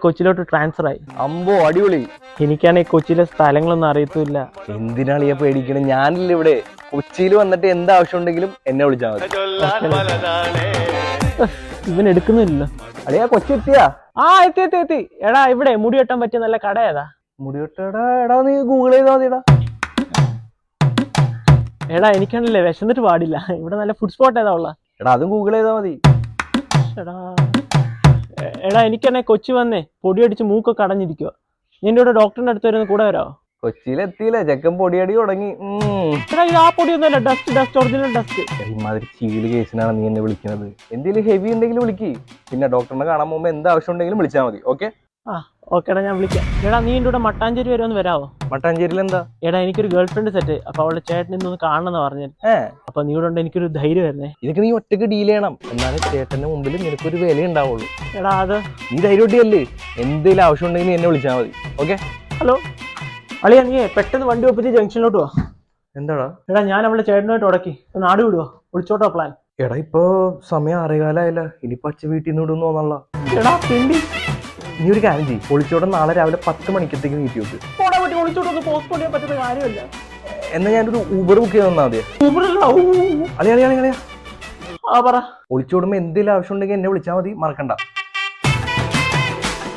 കൊച്ചിയിലോട്ട് transfer ആയി. അമ്പോ അടിപൊളി. എനിക്കാണെങ്കിൽ കൊച്ചിയിലെ സ്ഥലങ്ങളൊന്നും അറിയത്തില്ല. എന്തിനാണ് ഈ പേടിക്കണേ? ഞാനില്ല ഇവിടെ. കൊച്ചിയിൽ വന്നിട്ട് എന്താവശ്യം ഉണ്ടെങ്കിലും എന്നെ വിളിച്ചാൽ മതി. ഇവൻ എടുക്കുന്നില്ലല്ലോ. അളിയാ കൊച്ചി എത്തിയാ? എത്തി. എടാ ഇവിടെ മുടി വെട്ടാൻ പറ്റിയ നല്ല കട ഏതാ? മുടി വെട്ടടാ. എടാ നീ ഗൂഗിൾ ചെയ്താ മതിടാ. എടാ എനിക്കാണല്ലേ വിശന്നിട്ട് പാടില്ല. ഇവിടെ നല്ല ഫുഡ് സ്പോട്ട് ഏതാ ഉള്ള? എടാ അതും ഗൂഗിൾ ചെയ്താ മതി. എടാ എനിക്കാണെ കൊച്ചി വന്നേ പൊടിയടിച്ച് മൂക്കൊക്കെ അടഞ്ഞിരിക്കുക. നിന്റെ കൂടെ ഡോക്ടറിന്റെ അടുത്ത് വരുന്ന കൂടെ വരാമോ? കൊച്ചിയിലെത്തിയില്ലേ, ചെക്കൻ പൊടിയടി തുടങ്ങി. ആ പൊടിയൊന്നുമല്ല, ഡസ്റ്റ് ഒറിജിനൽ ഡസ്റ്റ്. ഇമാതിരി ചീള് കേസിനാണ് നീ എന്നെ വിളിക്കുന്നത്. എന്തെങ്കിലും ഹെവി ഉണ്ടെങ്കിലും വിളിക്ക്. പിന്നെ ഡോക്ടറിനെ കാണാൻ പോകുമ്പോൾ എന്ത് ആവശ്യം ഉണ്ടെങ്കിലും വിളിച്ചാൽ മതി. ഓക്കെ ഓക്കേടാ, ഞാൻ വിളിക്കാം. എടാ നീ എൻ്റെ കൂടെ മട്ടാഞ്ചേരി വരെ ഒന്ന് വരാമോ? മട്ടാഞ്ചേരിയിൽ എന്താ? എടാ എനിക്കൊരു ഗേൾ ഫ്രണ്ട് സെറ്റ്. അപ്പൊ അവളുടെ ചേട്ടൻ ഇന്നൊന്ന് കാണണമെന്ന് പറഞ്ഞു. അപ്പൊ നീ കൂടെ ഉണ്ട്, എനിക്കൊരു ധൈര്യം വരുന്നേ. ഇതൊക്കെ നീ ഒറ്റക്ക് ഡീൽ ചെയ്യണം, എന്നാലും ചേട്ടന്റെ മുമ്പിൽ നിനക്കൊരു വില ഉണ്ടാവുള്ളൂ. എടാ അത് നീ ധൈര്യമായിട്ടല്ലേ, എന്തെങ്കിലും ആവശ്യം ഉണ്ടെങ്കിൽ എന്നെ വിളിച്ചാൽ മതി. ഓക്കെ. ഹലോ അളിയാ, നീ പെട്ടെന്ന് വണ്ടി ഒപ്പിച്ച് ജംഗ്ഷനിലോട്ട് വാ. എന്താടാ? എടാ ഞാൻ അവളുടെ ചേട്ടനായിട്ട് ഉടക്കി നാട് വിടുവാ. വിളിച്ചോട്ടോ പ്ലാൻ. എടാ ഇപ്പൊ സമയം 6:15 ഇനി പച്ച വീട്ടിൽ നിന്ന് വിടുന്നു തോന്നല്ല. എടാ പിണ്ടി നീ ഒരു കാര്യം ചെയ്യും, ഒളിച്ചോട്ടം നാളെ രാവിലെ 10 മണിക്കത്തേക്ക് നീട്ടി വെക്ക്. ഒളിച്ചോട്ടൊന്ന് പോസ്റ്റ്പോൺ ചെയ്യാൻ പറ്റുന്ന കാര്യമല്ല. എന്നാ ഞാനൊരു ഊബർ ബുക്ക് ചെയ്ത് തന്നാ മതിയെ. പറ. ഒളിച്ചോടുമ്പോ എന്തെങ്കിലും ആവശ്യം ഉണ്ടെങ്കിൽ എന്നെ വിളിച്ചാൽ മതി, മറക്കണ്ട.